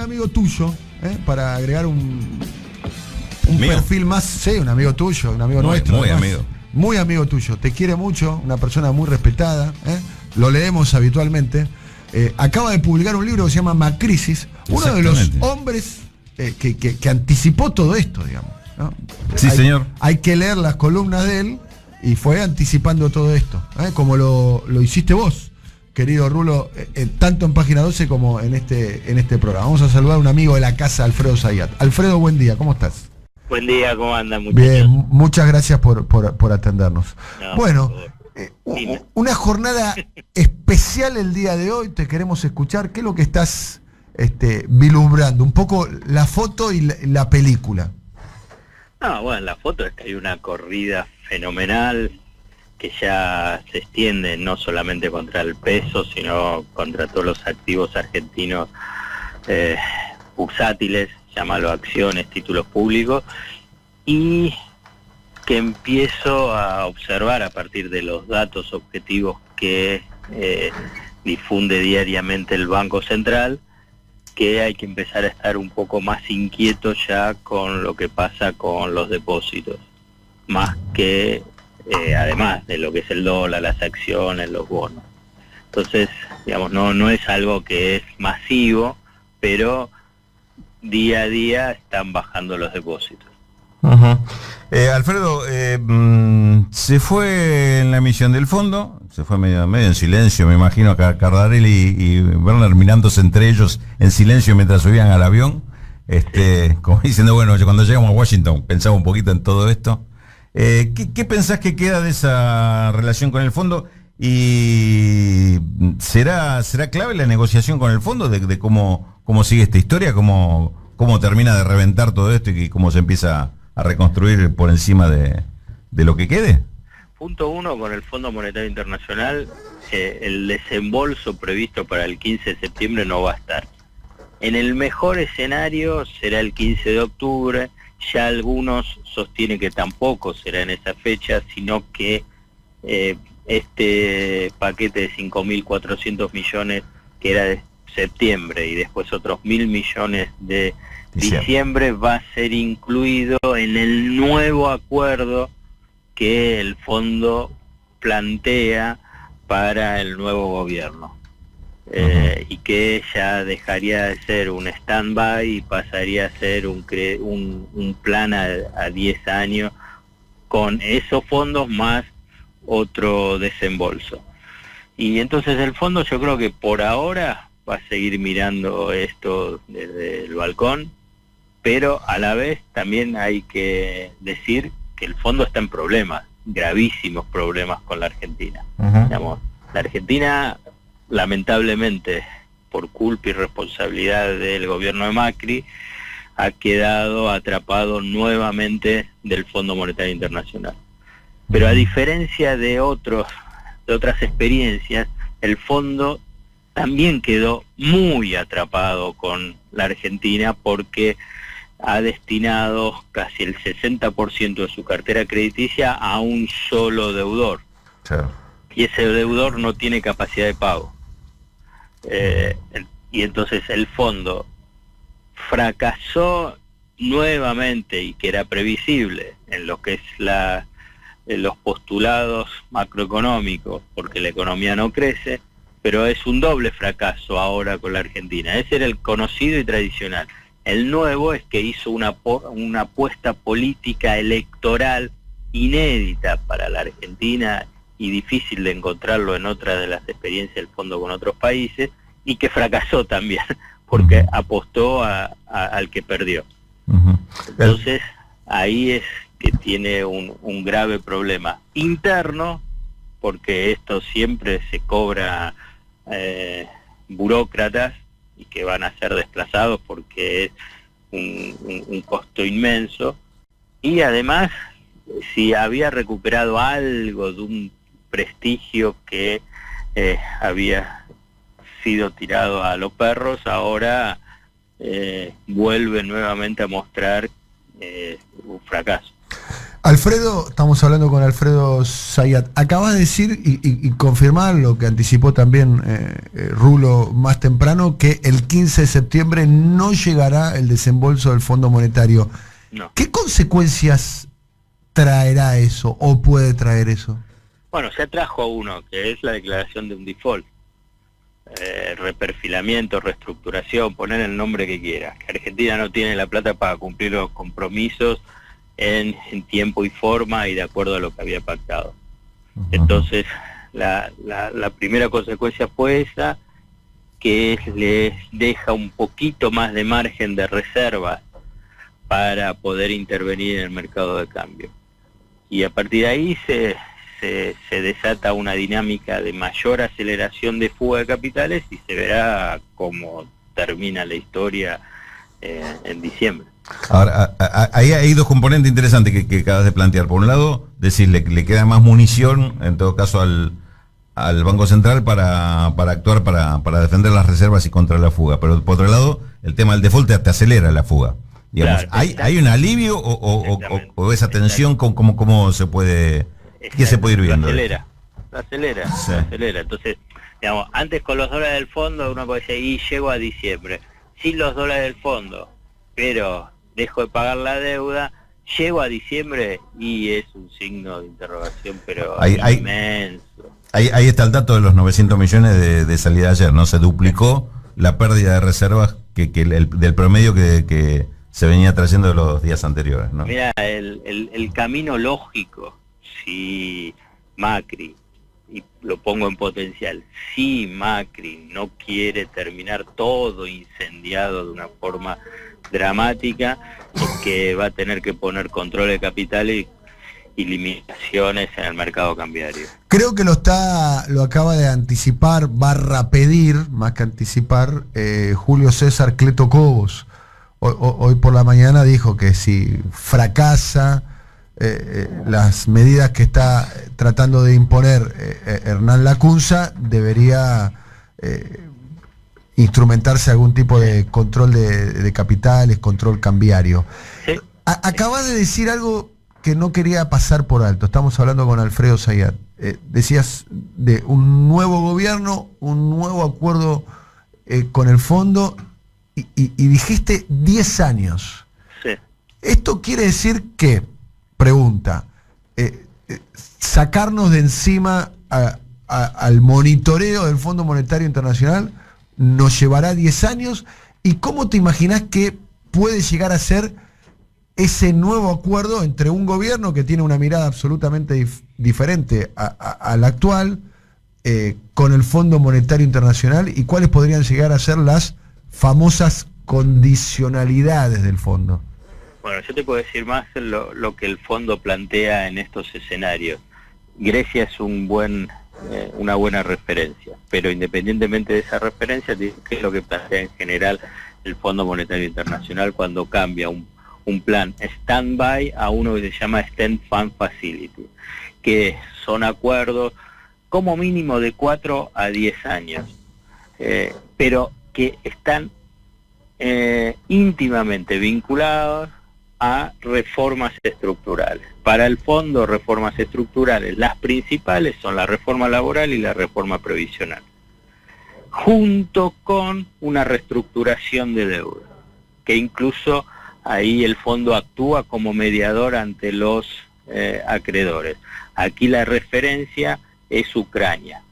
amigo tuyo, para agregar un ¿Mío? perfil más, sí, un amigo tuyo, un amigo nuestro. Muy además. amigo. Muy amigo tuyo, te quiere mucho, una persona muy respetada, lo leemos habitualmente. Acaba de publicar un libro que se llama Macrisis, uno de los hombres que anticipó todo esto, digamos, ¿no? Sí, señor. Hay que leer las columnas de él y fue anticipando todo esto, como lo hiciste vos, querido Rulo, tanto en Página 12 como en este programa. Vamos a saludar a un amigo de la casa, Alfredo Zayat. Alfredo, buen día, ¿cómo estás? Buen día, ¿cómo andan, muchachos? Bien, muchas gracias por atendernos. No, bueno, Dime. una jornada especial el día de hoy, te queremos escuchar. ¿Qué es lo que estás vislumbrando? Un poco la foto y la película. Bueno, la foto es que hay una corrida fenomenal que ya se extiende no solamente contra el peso, sino contra todos los activos argentinos bursátiles, llámalo acciones, títulos públicos, y que empiezo a observar a partir de los datos objetivos que difunde diariamente el Banco Central, que hay que empezar a estar un poco más inquietos ya con lo que pasa con los depósitos, más que además de lo que es el dólar, las acciones, los bonos. Entonces, digamos, no es algo que es masivo, pero día a día están bajando los depósitos. Uh-huh. Alfredo, se fue en la emisión del fondo, se fue medio en silencio, me imagino, a Cardarelli y Werner mirándose entre ellos en silencio mientras subían al avión, como diciendo, bueno, cuando llegamos a Washington pensaba un poquito en todo esto. ¿Qué pensás que queda de esa relación con el fondo? ¿Y será clave la negociación con el fondo de cómo sigue esta historia, cómo termina de reventar todo esto y cómo se empieza a reconstruir por encima de lo que quede? Punto 1, con el Fondo Monetario Internacional, el desembolso previsto para el 15 de septiembre no va a estar. En el mejor escenario será el 15 de octubre, ya algunos sostienen que tampoco será en esa fecha, sino que este paquete de 5.400 millones que era de septiembre y después otros 1.000 millones de diciembre va a ser incluido en el nuevo acuerdo que el fondo plantea para el nuevo gobierno. Y que ya dejaría de ser un stand-by y pasaría a ser un plan a 10 años con esos fondos más otro desembolso. Y entonces el fondo, yo creo que por ahora va a seguir mirando esto desde el balcón, pero a la vez también hay que decir que el fondo está en problemas, gravísimos problemas con la Argentina. Digamos, la Argentina, lamentablemente, por culpa y responsabilidad del gobierno de Macri, ha quedado atrapado nuevamente del Fondo Monetario Internacional. Pero a diferencia de otras experiencias, el fondo también quedó muy atrapado con la Argentina porque ha destinado casi el 60% de su cartera crediticia a un solo deudor. Claro. Y ese deudor no tiene capacidad de pago. Y entonces el fondo fracasó nuevamente, y que era previsible, en lo que es los postulados macroeconómicos, porque la economía no crece, pero es un doble fracaso ahora con la Argentina. Ese era el conocido y tradicional. El nuevo es que hizo una apuesta política electoral inédita para la Argentina y difícil de encontrarlo en otra de las experiencias del fondo con otros países, y que fracasó también, porque apostó al que perdió. Entonces, ahí es que tiene un grave problema interno, porque esto siempre se cobra burócratas y que van a ser desplazados porque es un costo inmenso, y además, si había recuperado algo de un prestigio que había sido tirado a los perros, ahora vuelve nuevamente a mostrar un fracaso. Alfredo, estamos hablando con Alfredo Zayat. Acabas de decir y confirmar lo que anticipó también Rulo más temprano, que el 15 de septiembre no llegará el desembolso del Fondo Monetario. No. ¿Qué consecuencias traerá eso o puede traer eso? Bueno, ya trajo uno, que es la declaración de un default. Reperfilamiento, reestructuración, poner el nombre que quieras. Que Argentina no tiene la plata para cumplir los compromisos en tiempo y forma y de acuerdo a lo que había pactado. Entonces, la primera consecuencia fue esa, que les deja un poquito más de margen de reserva para poder intervenir en el mercado de cambio. Y a partir de ahí se desata una dinámica de mayor aceleración de fuga de capitales y se verá cómo termina la historia en diciembre. Ahora, ahí hay dos componentes interesantes que acabas de plantear. Por un lado, decirle que le queda más munición, en todo caso, al Banco Central para actuar, para defender las reservas y contra la fuga. Pero por otro lado, el tema del default te acelera la fuga. Digamos, Claro, ¿hay un alivio o esa tensión, cómo se puede, qué se puede ir viendo? Acelera. Sí. Entonces, digamos, antes con los dólares del fondo uno puede decir, y llego a diciembre, sin los dólares del fondo, pero dejo de pagar la deuda, llego a diciembre, y es un signo de interrogación, pero inmenso. Ahí está el dato de los 900 millones de salida ayer, ¿no? Se duplicó la pérdida de reservas del promedio que se venía trayendo de los días anteriores, ¿no? Mira, el camino lógico, si Macri, y lo pongo en potencial, si Macri no quiere terminar todo incendiado de una forma dramática, es que va a tener que poner control de capitales y limitaciones en el mercado cambiario. Creo que lo acaba de anticipar, pedir, más que anticipar, Julio César Cleto Cobos. Hoy por la mañana dijo que si fracasa las medidas que está tratando de imponer Hernán Lacunza, debería instrumentarse algún tipo de control de capitales, control cambiario. Sí. Acabas de decir algo que no quería pasar por alto. Estamos hablando con Alfredo Zayat. Decías de un nuevo gobierno, un nuevo acuerdo con el fondo y dijiste 10 años. Sí. Esto quiere decir que, pregunta, sacarnos de encima al monitoreo del Fondo Monetario Internacional nos llevará 10 años. ¿Y cómo te imaginás que puede llegar a ser ese nuevo acuerdo entre un gobierno que tiene una mirada absolutamente diferente a la actual con el Fondo Monetario Internacional, y cuáles podrían llegar a ser las famosas condicionalidades del fondo? Bueno, yo te puedo decir más lo que el fondo plantea en estos escenarios. Grecia es una buena referencia, pero independientemente de esa referencia, ¿qué es lo que plantea en general el Fondo Monetario Internacional cuando cambia un plan stand-by a uno que se llama Stand Fund Facility, que son acuerdos como mínimo de 4 a 10 años, pero que están íntimamente vinculados a reformas estructurales. Para el fondo, reformas estructurales, las principales son la reforma laboral y la reforma previsional, junto con una reestructuración de deuda, que incluso ahí el fondo actúa como mediador ante los acreedores. Aquí la referencia es Ucrania,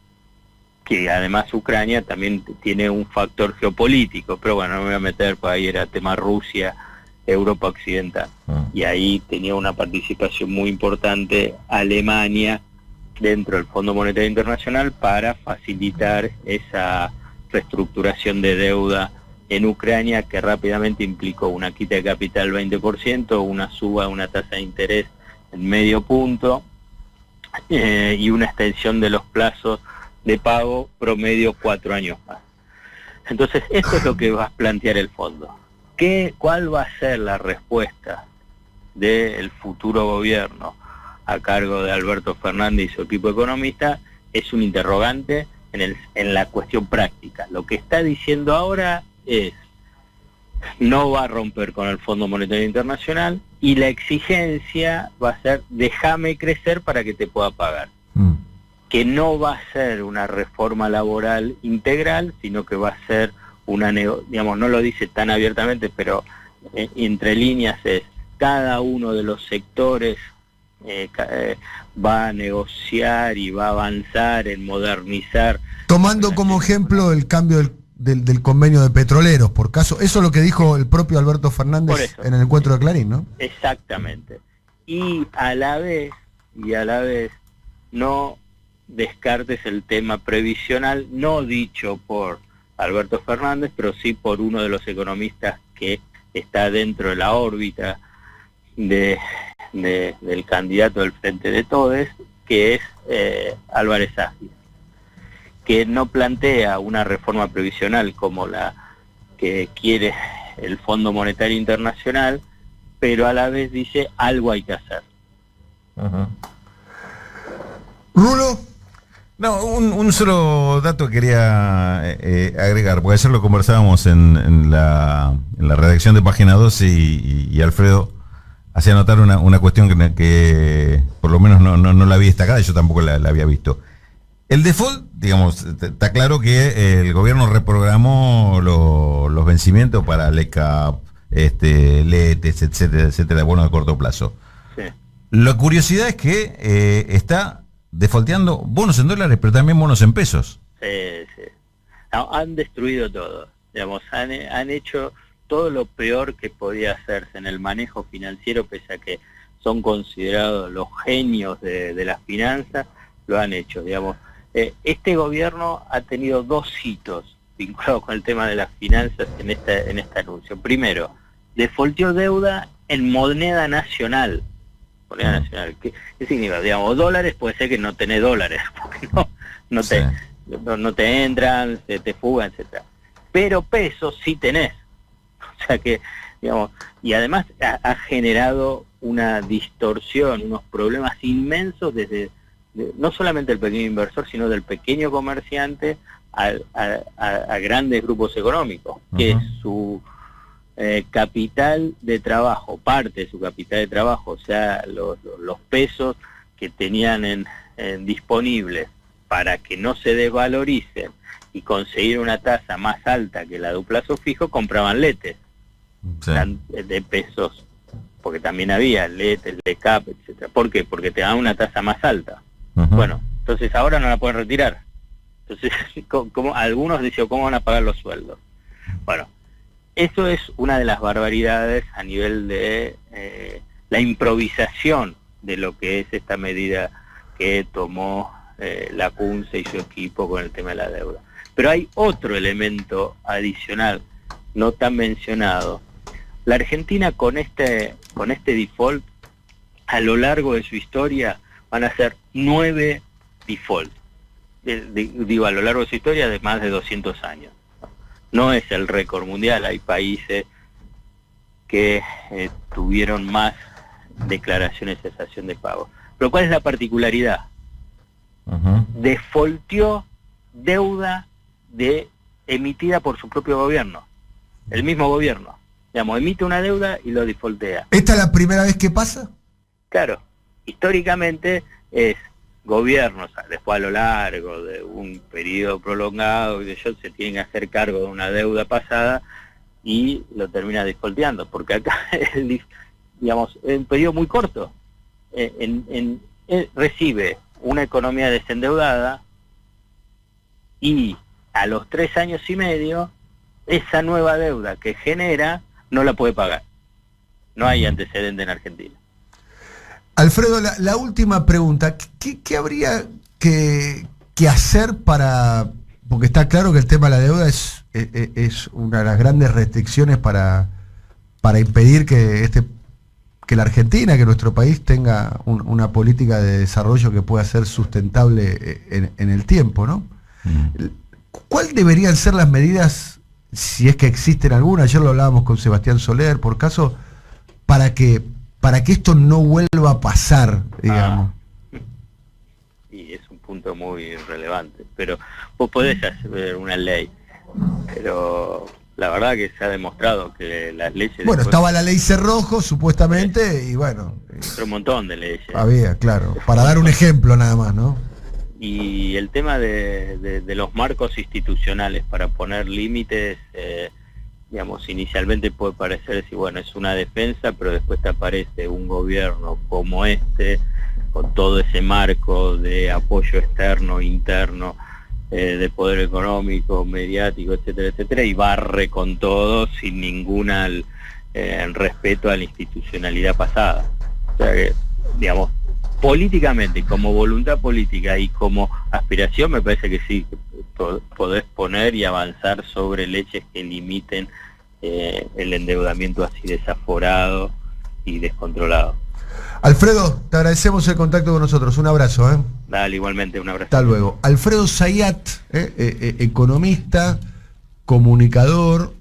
que además Ucrania también tiene un factor geopolítico, pero bueno, no me voy a meter, pues ahí era tema Rusia, Europa Occidental, y ahí tenía una participación muy importante Alemania dentro del Fondo Monetario Internacional para facilitar esa reestructuración de deuda en Ucrania, que rápidamente implicó una quita de capital 20%, una suba de una tasa de interés en medio punto y una extensión de los plazos de pago promedio 4 años más. Entonces, esto es lo que va a plantear el fondo. ¿Cuál va a ser la respuesta del futuro gobierno a cargo de Alberto Fernández y su equipo economista? Es un interrogante en la cuestión práctica. Lo que está diciendo ahora es, no va a romper con el Fondo Monetario Internacional, y la exigencia va a ser: déjame crecer para que te pueda pagar. Que no va a ser una reforma laboral integral, sino que va a ser digamos, no lo dice tan abiertamente, pero entre líneas es: cada uno de los sectores va a negociar y va a avanzar en modernizar. Tomando como ejemplo el cambio del convenio de petroleros, por caso, eso es lo que dijo el propio Alberto Fernández en el encuentro de Clarín, ¿no? Exactamente. Y a la vez, no descartes el tema previsional, no dicho por Alberto Fernández, pero sí por uno de los economistas que está dentro de la órbita del candidato del Frente de Todes, que es Álvarez Agis, que no plantea una reforma previsional como la que quiere el Fondo Monetario Internacional, pero a la vez dice: algo hay que hacer. Rulo. No, un solo dato quería agregar, porque ayer lo conversábamos en la redacción de Página 12 y Alfredo hacía notar una cuestión que por lo menos no la había destacada, y yo tampoco la había visto. El default, digamos, está claro que el gobierno reprogramó los vencimientos para LECAP, LETES, etcétera, bonos de corto plazo. Sí. La curiosidad es que está defaulteando bonos en dólares, pero también bonos en pesos. Sí. No, han destruido todo. Digamos, han hecho todo lo peor que podía hacerse en el manejo financiero, pese a que son considerados los genios de las finanzas, lo han hecho, digamos. Este gobierno ha tenido dos hitos vinculados con el tema de las finanzas en este anuncio. Primero, defaulteó deuda en moneda nacional. ¿Qué significa? Digamos, dólares, puede ser que no tenés dólares, porque no te entran, se te fugan, etcétera. Pero pesos sí tenés. O sea que, digamos, y además ha generado una distorsión, unos problemas inmensos no solamente del pequeño inversor, sino del pequeño comerciante a grandes grupos económicos, que su capital de trabajo, parte de su capital de trabajo, o sea, los pesos que tenían disponibles para que no se desvaloricen y conseguir una tasa más alta que la de un plazo fijo, compraban letes de pesos, porque también había letes, LECAP, etcétera. ¿Por qué? Porque te dan una tasa más alta. Bueno, entonces ahora no la pueden retirar. Entonces, algunos dicen: ¿cómo van a pagar los sueldos? Bueno, eso es una de las barbaridades a nivel de la improvisación de lo que es esta medida que tomó la CUNCE y su equipo con el tema de la deuda. Pero hay otro elemento adicional, no tan mencionado. La Argentina con este default, a lo largo de su historia, van a ser 9 defaults. Digo, a lo largo de su historia, de más de 200 años. No es el récord mundial, hay países que tuvieron más declaraciones de cesación de pago. Pero ¿cuál es la particularidad? Defaulteó deuda emitida por su propio gobierno. El mismo gobierno. Digamos, emite una deuda y lo defaultea. ¿Esta es la primera vez que pasa? Claro. Históricamente es gobiernos, después a lo largo de un periodo prolongado, se tienen que hacer cargo de una deuda pasada y lo termina defaulteando, porque acá digamos, en un periodo muy corto recibe una economía desendeudada y a los 3 años y medio esa nueva deuda que genera no la puede pagar. No hay antecedente en Argentina. Alfredo, la última pregunta. ¿Qué habría que hacer porque está claro que el tema de la deuda es una de las grandes restricciones para impedir que la Argentina, que nuestro país tenga una política de desarrollo que pueda ser sustentable en el tiempo, ¿no? ¿Cuál deberían ser las medidas, si es que existen algunas? Ayer lo hablábamos con Sebastián Soler, por caso, para que esto no vuelva a pasar, digamos. Y es un punto muy relevante, pero vos podés hacer una ley, pero la verdad que se ha demostrado que las leyes... Bueno, después, estaba la ley Cerrojo, supuestamente, y bueno... un montón de leyes. Había, claro, para dar un ejemplo nada más, ¿no? Y el tema de los marcos institucionales para poner límites, digamos, inicialmente puede parecer, si bueno, es una defensa, pero después te aparece un gobierno como este, con todo ese marco de apoyo externo, interno, de poder económico, mediático, etcétera, etcétera, y barre con todo sin ninguna respeto a la institucionalidad pasada. O sea que, digamos, políticamente, como voluntad política y como aspiración, me parece que sí, podés poner y avanzar sobre leyes que limiten el endeudamiento así desaforado y descontrolado. Alfredo, te agradecemos el contacto con nosotros. Un abrazo, ¿eh? Dale, igualmente, un abrazo. Hasta luego. Alfredo Zayat, economista, comunicador,